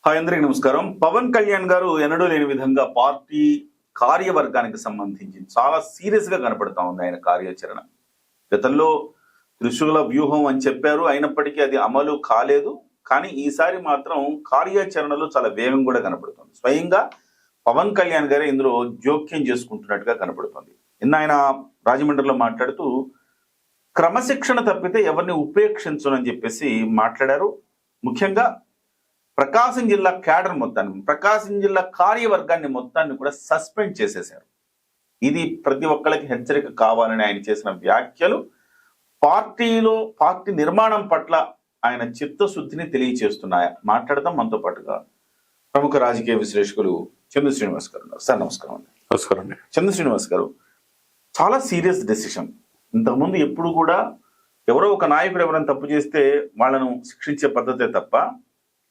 Hi అందరికీ నమస్కారం. పవన్ కళ్యాణ్ గారు ఎన్నడూ లేని విధంగా పార్టీ కార్యవర్గానికి సంబంధించి చాలా సీరియస్ గా కనపడతా ఉంది ఆయన కార్యాచరణ. గతంలో త్రిశూల వ్యూహం అని చెప్పారు, అయినప్పటికీ అది అమలు కాలేదు. కానీ ఈసారి మాత్రం కార్యాచరణలో చాలా వేగం కూడా కనపడుతుంది. స్వయంగా పవన్ కళ్యాణ్ గారే ఇందులో జోక్యం చేసుకుంటున్నట్టుగా కనపడుతుంది. నిన్న ఆయన రాజమండ్రిలో మాట్లాడుతూ క్రమశిక్షణ తప్పితే ఎవరిని ఉపేక్షించనని చెప్పేసి మాట్లాడారు. ముఖ్యంగా ప్రకాశం జిల్లా క్యాడర్ మొత్తాన్ని, ప్రకాశం జిల్లా కార్యవర్గాన్ని మొత్తాన్ని కూడా సస్పెండ్ చేసేశారు. ఇది ప్రతి ఒక్కరికి హెచ్చరిక కావాలని ఆయన చేసిన వ్యాఖ్యలు పార్టీ నిర్మాణం పట్ల ఆయన చిత్తశుద్ధిని తెలియచేస్తున్నాయా? మాట్లాడదాం. మనతో పాటుగా ప్రముఖ రాజకీయ విశ్లేషకులు చంద్ర శ్రీనివాస్ గారు ఉన్నారు. సార్ నమస్కారం అండి. నమస్కారం అండి. చంద్ర శ్రీనివాస్ గారు, చాలా సీరియస్ డెసిషన్. ఇంతకుముందు ఎప్పుడు కూడా ఎవరో ఒక నాయకుడు ఎవరైనా తప్పు చేస్తే వాళ్ళను శిక్షించే పద్ధతే తప్ప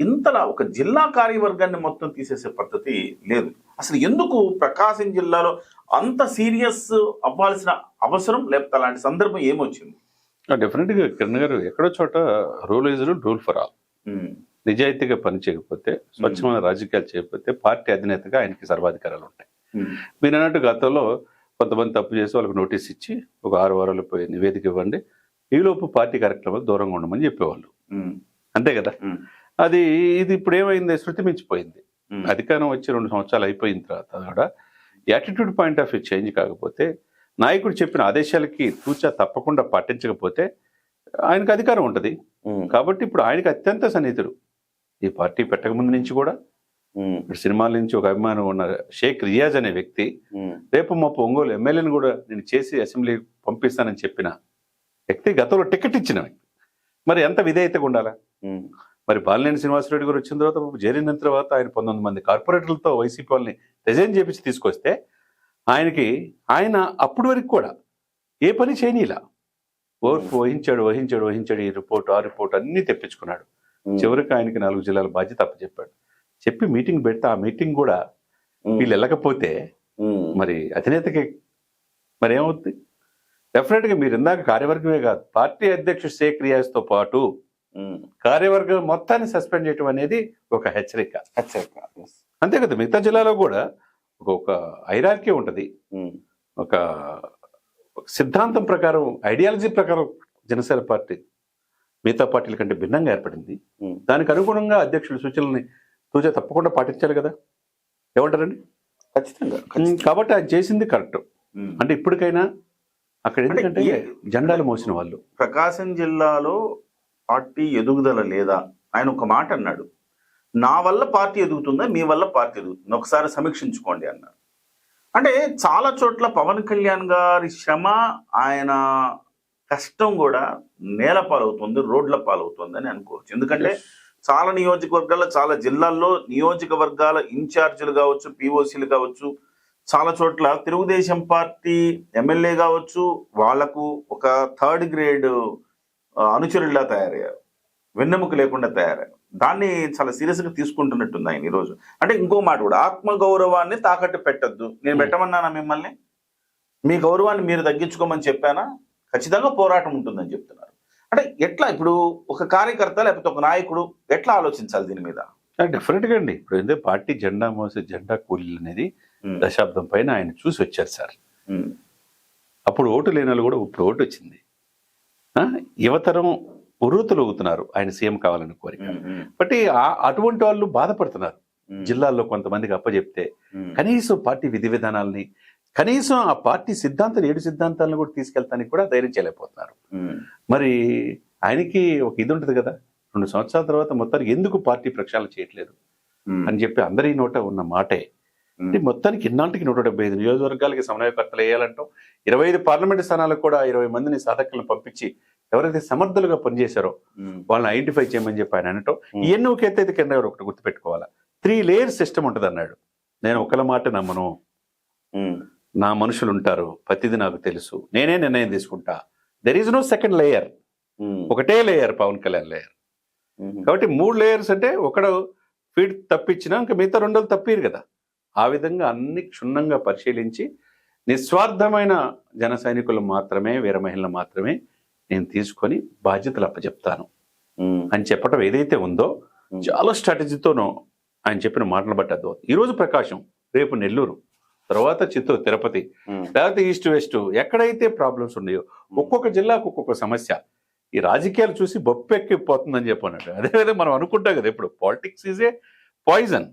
ఇంతలా ఒక జిల్లా కార్యవర్గాన్ని మొత్తం తీసేసే పద్ధతి లేదు. అసలు ఎందుకు ప్రకాశం జిల్లాలో అంత సీరియస్ అవ్వాల్సిన అవసరం, లేకపోతే అలాంటి సందర్భం ఏమొచ్చింది? డెఫినెట్ గా కిరణ్ గారు, ఎక్కడో చోట rule is rule for all. నిజాయితీగా పని చేయకపోతే, స్వచ్ఛమైన రాజకీయాలు చేయకపోతే పార్టీ అధినేతగా ఆయనకి సర్వాధికారాలు ఉంటాయి. మీరు అన్నట్టు గతంలో కొంతమంది తప్పు చేసి వాళ్ళకి నోటీస్ ఇచ్చి ఒక 6 వారాలు పోయి నివేదిక ఇవ్వండి, ఈలోపు పార్టీ కార్యక్రమాలు దూరంగా ఉండమని చెప్పేవాళ్ళు. అంతే కదా. ఇది ఇప్పుడు ఏమైంది, శృతి మించిపోయింది. అధికారం వచ్చి 2 సంవత్సరాలు అయిపోయిన తర్వాత కూడా attitude point of view change కాకపోతే, నాయకుడు చెప్పిన ఆదేశాలకి తూచా తప్పకుండా పాటించకపోతే ఆయనకు అధికారం ఉంటుంది. కాబట్టి ఇప్పుడు ఆయనకి అత్యంత సన్నిహితుడు, ఈ పార్టీ పెట్టక ముందు నుంచి కూడా, ఇప్పుడు సినిమాల నుంచి ఒక అభిమానం ఉన్న షేక్ రియాజ్ అనే వ్యక్తి రేపు మా ఒంగోలు ఎమ్మెల్యేని కూడా నేను చేసి అసెంబ్లీ పంపిస్తానని చెప్పిన వ్యక్తి, గతంలో టికెట్ ఇచ్చిన వ్యక్తి. మరి ఎంత విధేయతగా ఉండాలా? మరి బాలినేని శ్రీనివాసరెడ్డి గారు వచ్చిన తర్వాత, చేరిన తర్వాత ఆయన 19 మంది కార్పొరేటర్లతో వైసీపీ వాళ్ళని రిజైన్ చేపించి తీసుకొస్తే ఆయన అప్పటి వరకు కూడా ఏ పని చేయనీలా. వహించాడు ఈ రిపోర్ట్ ఆ రిపోర్ట్ అన్ని తెప్పించుకున్నాడు. చివరికి ఆయనకి 4 జిల్లాల బాధ్యత అప్పచెప్పాడు. చెప్పి మీటింగ్ పెడితే ఆ మీటింగ్ కూడా వీళ్ళు వెళ్ళకపోతే మరి అధినేతకి మరి ఏమవుతుంది? డెఫినెట్ గా మీరు ఇందాక కార్యవర్గమే కాదు, పార్టీ అధ్యక్షుడు షేక్ రియాజ్తో పాటు కార్యవర్గం మొత్తాన్ని సస్పెండ్ చేయడం అనేది ఒక హెచ్చరిక. అంతే కదా. మిగతా జిల్లాలో కూడా ఒక హైరార్కీ ఉంటుంది. ఒక సిద్ధాంతం ప్రకారం, ఐడియాలజీ ప్రకారం జనసేన పార్టీ మిగతా పార్టీల కంటే భిన్నంగా ఏర్పడింది. దానికి అనుగుణంగా అధ్యక్షుల సూచనల్ని తూచా తప్పకుండా పాటించాలి కదా. ఏమంటారండి? ఖచ్చితంగా. కాబట్టి ఆయన చేసింది కరెక్ట్. అంటే ఇప్పటికైనా అక్కడ ఎందుకంటే జెండాలు మోసిన వాళ్ళు. ప్రకాశం జిల్లాలో పార్టీ ఎదుగుదల లేదా? ఆయన ఒక మాట అన్నాడు, నా వల్ల పార్టీ ఎదుగుతుందా, మీ వల్ల పార్టీ ఎదుగుతుందా, ఒకసారి సమీక్షించుకోండి అన్నారు. అంటే చాలా చోట్ల పవన్ కళ్యాణ్ గారి శ్రమ, ఆయన కష్టం కూడా నేల పాలవుతుంది, రోడ్ల పాలవుతుంది అని అనుకోవచ్చు. ఎందుకంటే చాలా నియోజకవర్గాల్లో, చాలా జిల్లాల్లో నియోజకవర్గాల ఇన్ఛార్జీలు కావచ్చు, పిఓసీలు కావచ్చు, చాలా చోట్ల తెలుగుదేశం పార్టీ ఎమ్మెల్యే కావచ్చు, వాళ్లకు ఒక 3rd గ్రేడ్ అనుచరుల్లా తయారయ్యారు, వెన్నెముక లేకుండా తయారయ్యారు. దాన్ని చాలా సీరియస్ గా తీసుకుంటున్నట్టుంది ఆయన ఈరోజు. అంటే ఇంకో మాట కూడా, ఆత్మగౌరవాన్ని తాకట్టు పెట్టద్దు. నేను పెట్టమన్నానా మిమ్మల్ని? మీ గౌరవాన్ని మీరు తగ్గించుకోమని చెప్పానా? ఖచ్చితంగా పోరాటం ఉంటుందని చెప్తున్నారు. అంటే ఎట్లా ఇప్పుడు ఒక కార్యకర్త లేకపోతే ఒక నాయకుడు ఎట్లా ఆలోచించాలి దీని మీద? డెఫినెట్ గా అండి. ఇప్పుడు ఏంటంటే పార్టీ జెండా మోసే జెండా కూలీలు అనేది దశాబ్దం పైన ఆయన చూసి వచ్చారు సార్. అప్పుడు ఓటు లేని వాళ్ళు కూడా ఇప్పుడు ఓటు వచ్చింది. యువతరం ఉర్రూతలవుతున్నారు ఆయన సీఎం కావాలని కోరిక. బట్ అటువంటి వాళ్ళు బాధపడుతున్నారు. జిల్లాల్లో కొంతమందికి అప్పచెప్తే కనీసం పార్టీ విధి విధానాలని, కనీసం ఆ పార్టీ సిద్ధాంతాలు 7 సిద్ధాంతాలను కూడా తీసుకెళ్తానికి కూడా ధైర్యం చేయలేకపోతున్నారు. మరి ఆయనకి ఒక ఇది ఉంటుంది కదా, 2 సంవత్సరాల తర్వాత మొత్తానికి ఎందుకు పార్టీ ప్రక్షాళన చేయట్లేదు అని చెప్పి అందరి నోట ఉన్న మాటే. అంటే మొత్తానికి ఇన్నాటికి 175 నియోజకవర్గాలకి సమన్వయకర్తలు వేయాలంటాం. 25 పార్లమెంటు స్థానాలకు కూడా 20 మందిని సాధకులను పంపించి ఎవరైతే సమర్థులుగా పనిచేశారో వాళ్ళని ఐడెంటిఫై చేయమని చెప్పి ఆయన అనటం. ఇవన్నీ ఒక ఎత్తైతే కింద ఎవరు ఒకటి గుర్తుపెట్టుకోవాలా, 3 లేయర్స్ సిస్టమ్ ఉంటుంది అన్నాడు. నేను ఒకళ్ళ మాట నమ్మను, నా మనుషులు ఉంటారు, ప్రతిదీ నాకు తెలుసు, నేనే నిర్ణయం తీసుకుంటా. There is no second layer, ఒకటే లేయర్, పవన్ కళ్యాణ్ లేయర్. కాబట్టి 3 లేయర్స్ అంటే ఒకడు ఫీడ్ తప్పించినా ఇంకా మిగతా 2 తప్పిరు కదా. ఆ విధంగా అన్ని క్షుణ్ణంగా పరిశీలించి నిస్వార్థమైన జన సైనికులు మాత్రమే, వీర మహిళలు మాత్రమే నేను తీసుకొని బాధ్యతలు అప్పచెప్తాను అని చెప్పడం ఏదైతే ఉందో చాలా స్ట్రాటజీతోనో ఆయన చెప్పిన మాటలు బట్టి అర్థమవుతుంది. ఈరోజు ప్రకాశం, రేపు నెల్లూరు, తర్వాత చిత్తూరు, తిరుపతి, లేకపోతే ఈస్ట్ వెస్ట్, ఎక్కడైతే ప్రాబ్లమ్స్ ఉన్నాయో ఒక్కొక్క జిల్లాకు ఒక్కొక్క సమస్య. ఈ రాజకీయాలు చూసి బొప్పెక్కిపోతుందని చెప్పన్నట్టు. అదేవిధంగా మనం అనుకుంటాం కదా, ఇప్పుడు politics is a poison.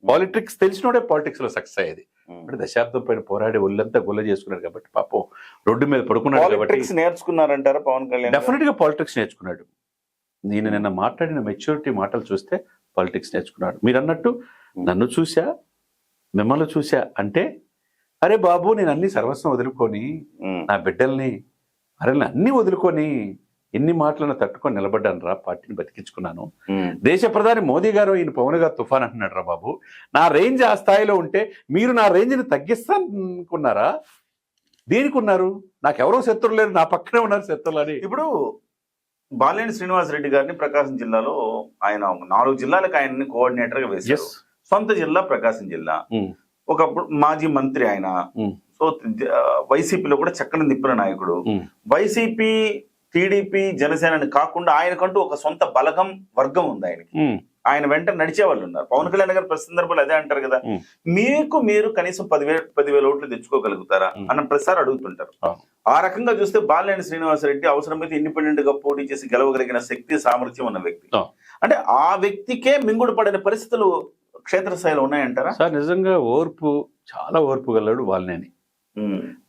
Politics తెలిసినోడే పాలిటిక్స్ లో సక్సెస్ అయ్యేది. ఇప్పుడు దశాబ్దం పైన పోరాడి ఒళ్ళంతా గుల్ల చేసుకున్నాడు కాబట్టి పాపం రోడ్డు మీద పడుకున్నాడు కాబట్టి నేర్చుకున్నారంటారా పవన్ కళ్యాణ్? డెఫినెట్ గా పాలిటిక్స్ నేర్చుకున్నాడు. నేను నిన్న మాట్లాడిన మెచ్యూరిటీ మాటలు చూస్తే పాలిటిక్స్ నేర్చుకున్నాడు. మీరు అన్నట్టు నన్ను చూసా, మిమ్మల్ని చూసా అంటే, అరే బాబు నేను అన్ని సర్వస్వం వదులుకొని నా బిడ్డల్ని అన్ని వదులుకొని ఎన్ని మాటలను తట్టుకొని నిలబడ్డాను రా, పార్టీని బతికించుకున్నాను. దేశ ప్రధాని మోదీ గారు ఈయన పవన్ గారు తుఫాన్ అంటున్నాడు రా బాబు. నా రేంజ్ ఆ స్థాయిలో ఉంటే మీరు నా రేంజ్ని తగ్గిస్తానుకున్నారా? దేనికి ఉన్నారు? నాకెవరో శత్రులు లేరు, నా పక్కనే ఉన్నారు శత్రులు అని. ఇప్పుడు బాలినేని శ్రీనివాసరెడ్డి గారిని ప్రకాశం జిల్లాలో ఆయన 4 జిల్లాలకు ఆయన్ని కోఆర్డినేటర్ గా వేశారు. సొంత జిల్లా ప్రకాశం జిల్లా. ఒకప్పుడు మాజీ మంత్రి ఆయన. సో వైసీపీలో కూడా చక్కని నిప్పుల నాయకుడు. వైసీపీ, టీడీపీ, జనసేనని కాకుండా ఆయనకంటూ ఒక సొంత బలగం వర్గం ఉంది ఆయనకి. ఆయన వెంట నడిచే వాళ్ళు ఉన్నారు. పవన్ కళ్యాణ్ గారు ప్రతి సందర్భంలో అదే అంటారు కదా, మీరు కనీసం 10,000 ఓట్లు తెచ్చుకోగలుగుతారా అన్న ప్రతిసారి అడుగుతుంటారు. ఆ రకంగా చూస్తే బాలినేని శ్రీనివాసరెడ్డి అవసరమైతే ఇండిపెండెంట్ గా పోటీ చేసి గెలవగలిగిన శక్తి, సామర్థ్యం ఉన్న వ్యక్తి. అంటే ఆ వ్యక్తికే మింగుడు పడిన పరిస్థితులు క్షేత్రస్థాయిలో ఉన్నాయంటారా? సార్ నిజంగా ఓర్పు, చాలా ఓర్పు గలడు బాలినేని.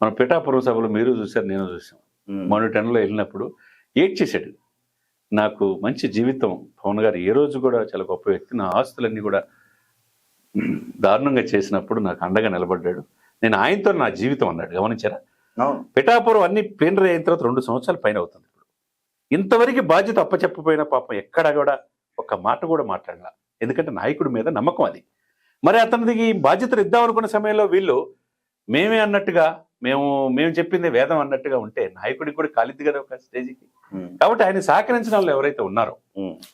మన పిఠాపురం సభలో మీరు చూశారు, నేను చూసాం. మొన్నటి టెన్లో వెళ్ళినప్పుడు ఏడ్చేశాడు. నాకు మంచి జీవితం, పవన్ గారు ఏ రోజు కూడా చాలా గొప్ప వ్యక్తి, నా ఆస్తులన్నీ కూడా దారుణంగా చేసినప్పుడు నాకు అండగా నిలబడ్డాడు, నేను ఆయనతో నా జీవితం అన్నాడు. గమనించారా? పిఠాపురం అన్ని ప్లేనరీ అయిన తర్వాత 2 సంవత్సరాల పైన అవుతుంది. ఇప్పుడు ఇంతవరకు బాధ్యత అప్పచెప్పపోయినా పాపం ఎక్కడ కూడా ఒక్క మాట కూడా మాట్లాడాల. ఎందుకంటే నాయకుడి మీద నమ్మకం అది. మరి అతనికి బాధ్యతలు ఇద్దాం అనుకున్న సమయంలో వీళ్ళు మేమే అన్నట్టుగా, మేము చెప్పింది వేదం అన్నట్టుగా ఉంటే నాయకుడికి కూడా కాలిద్ది కదా ఒక స్టేజ్కి. కాబట్టి ఆయన సహకరించిన వాళ్ళు ఎవరైతే ఉన్నారో,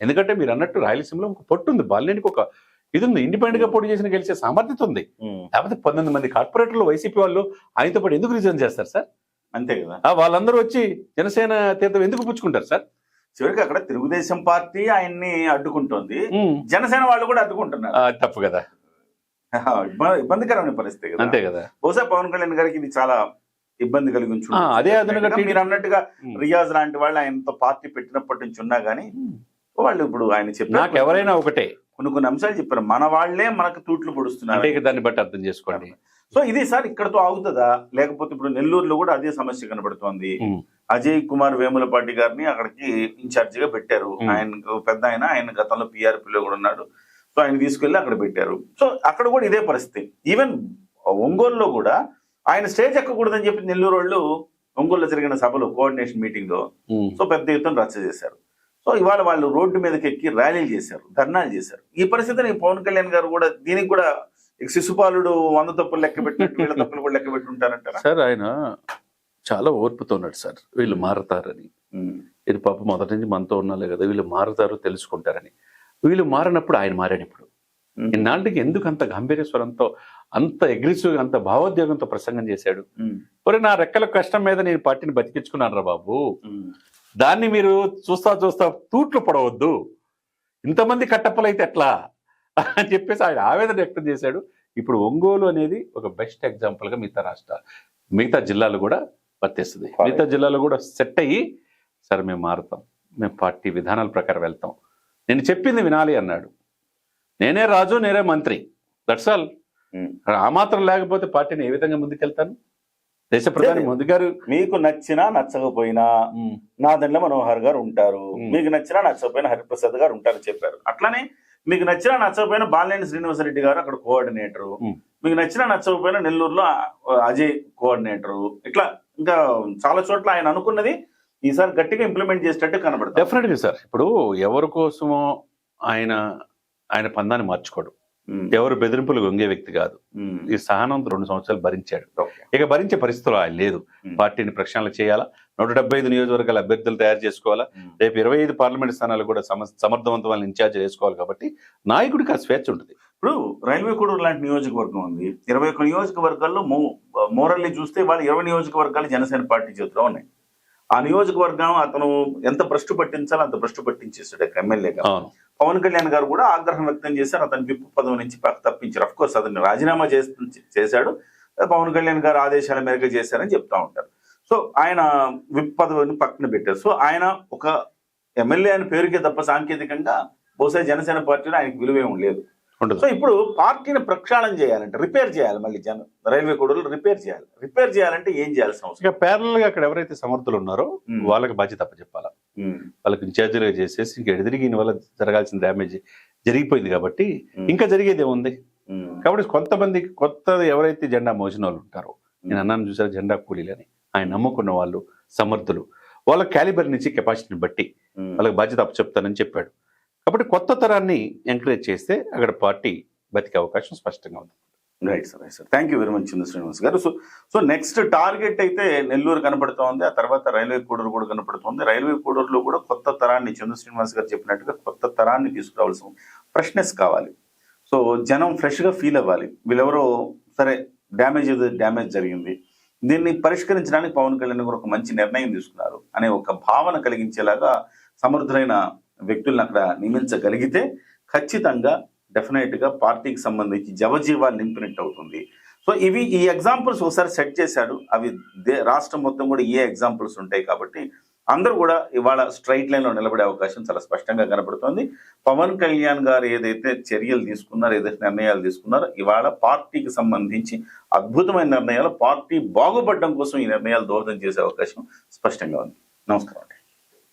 ఎందుకంటే మీరు అన్నట్టు రాయలసీమలో ఒక పొట్టు ఉంది, బాలినేనికి ఒక ఇది ఉంది, ఇండిపెండెంట్ గా పోటీ చేసిన గెలిచే సామర్థ్యత ఉంది. లేకపోతే 19 మంది కార్పొరేటర్లు వైసీపీ వాళ్ళు ఆయనతో పాటు ఎందుకు రిజైన్ చేస్తారు సార్? అంతే కదా. వాళ్ళందరూ వచ్చి జనసేన తీర్థం ఎందుకు పుచ్చుకుంటారు సార్? చివరికి అక్కడ తెలుగుదేశం పార్టీ ఆయన్ని అడ్డుకుంటోంది, జనసేన వాళ్ళు కూడా అడ్డుకుంటున్నారు. తప్పు కదా, ఇబ్బందికరమైన పరిస్థితి కదా. అంతే కదా. బహుశా పవన్ కళ్యాణ్ గారికి ఇది చాలా ఇబ్బంది కలిగించు. అదే అదనంగా మీరు అన్నట్టుగా రియాజ్ లాంటి వాళ్ళు ఆయనతో పార్టీ పెట్టినప్పటి నుంచి ఉన్నా గానీ వాళ్ళు ఇప్పుడు ఆయన చెప్పారు, నాకు ఎవరైనా ఒకటే కొన్ని అంశాలు చెప్పారు, మన వాళ్లే మనకు తూట్లు పొడుస్తున్నారు, దాన్ని బట్టి అర్థం చేసుకోండి. సో ఇది సార్ ఇక్కడతో ఆగుతుందా? లేకపోతే ఇప్పుడు నెల్లూరులో కూడా అదే సమస్య కనబడుతోంది. అజయ్ కుమార్ వేములపాటి గారిని అక్కడికి ఇన్ఛార్జిగా పెట్టారు. ఆయనకు పెద్ద ఆయన గతంలో పిఆర్పీలో కూడా ఉన్నాడు. సో ఆయన తీసుకెళ్లి అక్కడ పెట్టారు. సో అక్కడ కూడా ఇదే పరిస్థితి. ఈవెన్ ఒంగోలులో కూడా ఆయన స్టేజ్ ఎక్కకూడదని చెప్పి నెల్లూరు వాళ్ళు ఒంగోలులో జరిగిన సభలో కోఆర్డినేషన్ మీటింగ్ లో సో పెద్ద ఎత్తున రచ్చ చేశారు. సో ఇవాళ వాళ్ళు రోడ్డు మీదకి ఎక్కి ర్యాలీలు చేశారు, ధర్నాలు చేశారు. ఈ పరిస్థితిని పవన్ కళ్యాణ్ గారు కూడా దీనికి కూడా శిశుపాలుడు 100 తప్పులు లెక్క పెట్టినట్టు వీళ్ళ తప్పులు కూడా లెక్క పెట్టి ఉంటారంటారా? సార్ ఆయన చాలా ఓర్పుతో ఉన్నాడు సార్, వీళ్ళు మారతారని. ఇది పాప మొదటి నుంచి మనతో ఉన్నాలే కదా, వీళ్ళు మారుతారు తెలుసుకుంటారని. వీళ్ళు మారినప్పుడు ఆయన మారాడు. ఇప్పుడు ఇన్నాళ్ళకి ఎందుకు అంత గంభీరేశ్వరంతో, అంత అగ్రెసివ్, అంత భావోద్వేగంతో ప్రసంగం చేశాడు? మరి నా రెక్కల కష్టం మీద నేను పార్టీని బతికించుకున్నాను రా బాబు, దాన్ని మీరు చూస్తా తూట్లు పడవద్దు, ఇంతమంది కట్టప్పలైతే ఎట్లా అని చెప్పేసి ఆయన ఆవేదన వ్యక్తం చేశాడు. ఇప్పుడు ఒంగోలు అనేది ఒక బెస్ట్ ఎగ్జాంపుల్ గా మిగతా జిల్లాలు కూడా వర్తిస్తుంది. మిగతా జిల్లాలు కూడా సెట్ అయ్యి, సరే మేము మారుతాం, మేము పార్టీ విధానాల ప్రకారం వెళ్తాం, నేను చెప్పింది వినాలి అన్నాడు. నేనే రాజు, నేనే మంత్రి, దట్స్ ఆల్. ఆ మాత్రం లేకపోతే పార్టీని ఏ విధంగా ముందుకెళ్తాను? దేశ ప్రధాని మోదీ గారు మీకు నచ్చినా నచ్చకపోయినా నాదెండ్ల మనోహర్ గారు ఉంటారు, మీకు నచ్చినా నచ్చకపోయినా హరిప్రసాద్ గారు ఉంటారు చెప్పారు. అట్లానే మీకు నచ్చినా నచ్చకపోయినా బాలినేని శ్రీనివాసరెడ్డి గారు అక్కడ కోఆర్డినేటరు, మీకు నచ్చినా నచ్చకపోయినా నెల్లూరులో అజయ్ కోఆర్డినేటరు, ఇట్లా ఇంకా చాలా చోట్ల ఆయన అనుకున్నది ఈసారి గట్టిగా ఇంప్లిమెంట్ చేసేటట్టు కనబడుతుంది. డెఫినెట్గా సార్. ఇప్పుడు ఎవరి కోసమో ఆయన పందాన్ని మార్చుకోడు, ఎవరు బెదిరింపులు వంగే వ్యక్తి కాదు. ఈ సహనం 2 సంవత్సరాలు భరించాడు, ఇక భరించే పరిస్థితులు ఆయన లేదు. పార్టీని ప్రక్షాళన చేయాలా, 175 నియోజకవర్గాల అభ్యర్థులు తయారు చేసుకోవాలా, రేపు 25 పార్లమెంట్ స్థానాలు కూడా సమర్థవంతమైన ఇన్ఛార్జ్ చేసుకోవాలి. కాబట్టి నాయకుడికి ఆ స్వేచ్ఛ ఉంటుంది. ఇప్పుడు రైల్వే కోడూరు లాంటి నియోజకవర్గం ఉంది, 21 నియోజకవర్గాల్లో మోరల్లీ చూస్తే వాళ్ళు 20 నియోజకవర్గాలు జనసేన పార్టీ చేతిలో ఉన్నాయి. ఆ నియోజకవర్గం అతను ఎంత భ్రష్టు పట్టించాలో అంత భ్రష్టు పట్టించేస్తాడు ఎమ్మెల్యేగా. పవన్ కళ్యాణ్ గారు కూడా ఆగ్రహం వ్యక్తం చేశారు. అతని విప్ పదవి నుంచి తప్పించారు. అఫ్ కోర్స్ అతన్ని రాజీనామా చేశాడు. పవన్ కళ్యాణ్ గారు ఆదేశాల మేరకు చేశారని చెప్తా ఉంటారు. సో ఆయన విప్ పదవిని పక్కన పెట్టారు. సో ఆయన ఒక ఎమ్మెల్యే అని పేరుకే తప్ప సాంకేతికంగా బహుశా జనసేన పార్టీలో ఆయనకు విలువేం లేదు. సో ఇప్పుడు పార్టీని ప్రక్షాళన చేయాలంటే రిపేర్ చేయాలి. మళ్ళీ రైల్వే కోడలు రిపేర్ చేయాలి. రిపేర్ చేయాలంటే ఏం చేయాల్సిన అవసరం? ఇక ప్యారల్ గా అక్కడ ఎవరైతే సమర్థులు ఉన్నారో వాళ్ళకి బాధ్యత అప్పచెప్పాలా. వాళ్ళకి ఇన్ఛార్జీలుగా చేసేసి ఇంకా ఎదురిగిన వల్ల జరగాల్సిన డ్యామేజ్ జరిగిపోయింది కాబట్టి ఇంకా జరిగేది ఏముంది. కాబట్టి కొంతమంది కొత్త ఎవరైతే జెండా మోసిన వాళ్ళు ఉంటారో, నేను అన్నాను చూసారు జెండా కూలీలని, ఆయన నమ్ముకున్న వాళ్ళు సమర్థులు, వాళ్ళ క్యాలిబర్ నుంచి కెపాసిటీని బట్టి వాళ్ళకి బాధ్యత అప్పచెప్తానని చెప్పాడు. కాబట్టి కొత్త తరాన్ని ఎంకరేజ్ చేస్తే అక్కడ పార్టీ బతికే అవకాశం స్పష్టంగా ఉంది. Right sir, right sir. Thank you very much Chandra Srinivas గారు. సో నెక్స్ట్ టార్గెట్ అయితే నెల్లూరు కనపడుతోంది. ఆ తర్వాత రైల్వే కోడూరు కూడా కనపడుతోంది. రైల్వే కోడూరులో కూడా కొత్త తరాన్ని, చంద్ర శ్రీనివాస్ గారు చెప్పినట్టుగా కొత్త తరాన్ని తీసుకురావాల్సిన ఫ్రెష్నెస్ కావాలి. సో జనం ఫ్రెష్గా ఫీల్ అవ్వాలి. వీళ్ళెవరో సరే డ్యామేజ్ జరిగింది, దీన్ని పరిష్కరించడానికి పవన్ కళ్యాణ్ గారు ఒక మంచి నిర్ణయం తీసుకున్నారు అనే ఒక భావన కలిగించేలాగా సమర్థులైన వ్యక్తులను అక్కడ నియమించగలిగితే ఖచ్చితంగా డెఫినెట్గా పార్టీకి సంబంధించి జవజీవాలు నింపినట్టు అవుతుంది. సో ఈ ఎగ్జాంపుల్స్ ఒకసారి సెట్ చేశాడు. అవి రాష్ట్రం మొత్తం కూడా ఏ ఎగ్జాంపుల్స్ ఉంటాయి కాబట్టి అందరూ కూడా ఇవాళ స్ట్రైట్ లైన్లో నిలబడే అవకాశం చాలా స్పష్టంగా కనపడుతోంది. పవన్ కళ్యాణ్ గారు ఏదైతే చర్యలు తీసుకున్నారో, ఏదైతే నిర్ణయాలు తీసుకున్నారో, ఇవాళ పార్టీకి సంబంధించి అద్భుతమైన నిర్ణయాలు, పార్టీ బాగుపడడం కోసం ఈ నిర్ణయాలు దోహదం చేసే అవకాశం స్పష్టంగా ఉంది. నమస్కారం.